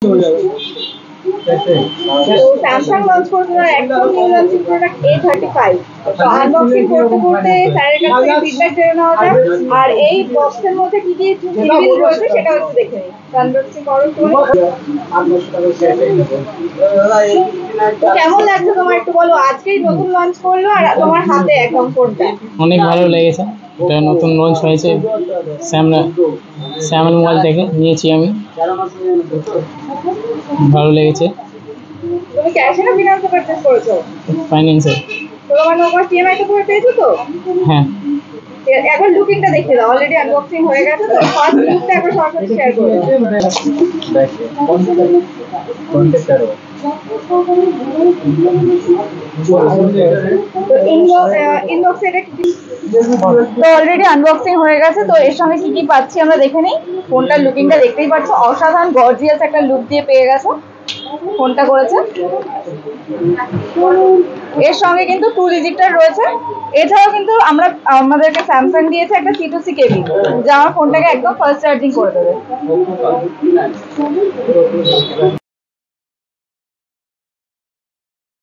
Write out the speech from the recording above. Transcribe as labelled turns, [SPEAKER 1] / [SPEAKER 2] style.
[SPEAKER 1] तो सैमसांग लॉन्च করতে না একদম নিউ লঞ্চিং প্রোডাক্ট A35 তো আনবক্সিং করতে করতে স্যারের কাছ থেকে ফিডব্যাক জেনে নেওয়া যাক আর এই বক্সের মধ্যে কি কি জিনিস রয়েছে সেটা একটু দেখে নিই আনবক্সিং করো তো কেমন লাগছে তোমার একটু বলো আজকেই নতুন লঞ্চ করলো আর তোমার হাতে একদম ফোনটা
[SPEAKER 2] অনেক ভালো লেগেছে এটা নতুন লঞ্চ হয়েছে স্যামসাং মোবাইল থেকে নিয়েছি আমি ভালো লেগেছে
[SPEAKER 1] তুমি ক্যাশে না ফিনান্সে পারচেজ করেছো
[SPEAKER 2] ফাইন্যান্সে
[SPEAKER 1] তোমার নম্বর টিএমআই তে করে পেয়েছো তো
[SPEAKER 2] হ্যাঁ
[SPEAKER 1] একবার লুকিংটা দেখিয়ে দাও অলরেডি আনবক্সিং হয়ে গেছে তো ফার্স্ট লুকটা একবার সরাসরি শেয়ার করে দাও তো ইনবক্সে এটা তো অলরেডি আনবক্সিং হয়ে গেছে তো এর সঙ্গে কি কি পাচ্ছি আমরা দেখে নিই ফোনটার লুকিংটা দেখতেই পাচ্ছ অসাধারণ গর্জিয়াস একটা লুক দিয়ে পেয়ে গেছো ফোনটা করেছে এর সঙ্গে কিন্তু 2 ডিজিটার রয়েছে এছাড়াও কিন্তু আমাদেরকে স্যামসাং দিয়েছে একটা C2C কেবল যা আমার ফোনটাকে একদম ফাস্ট চার্জিং করে দেবে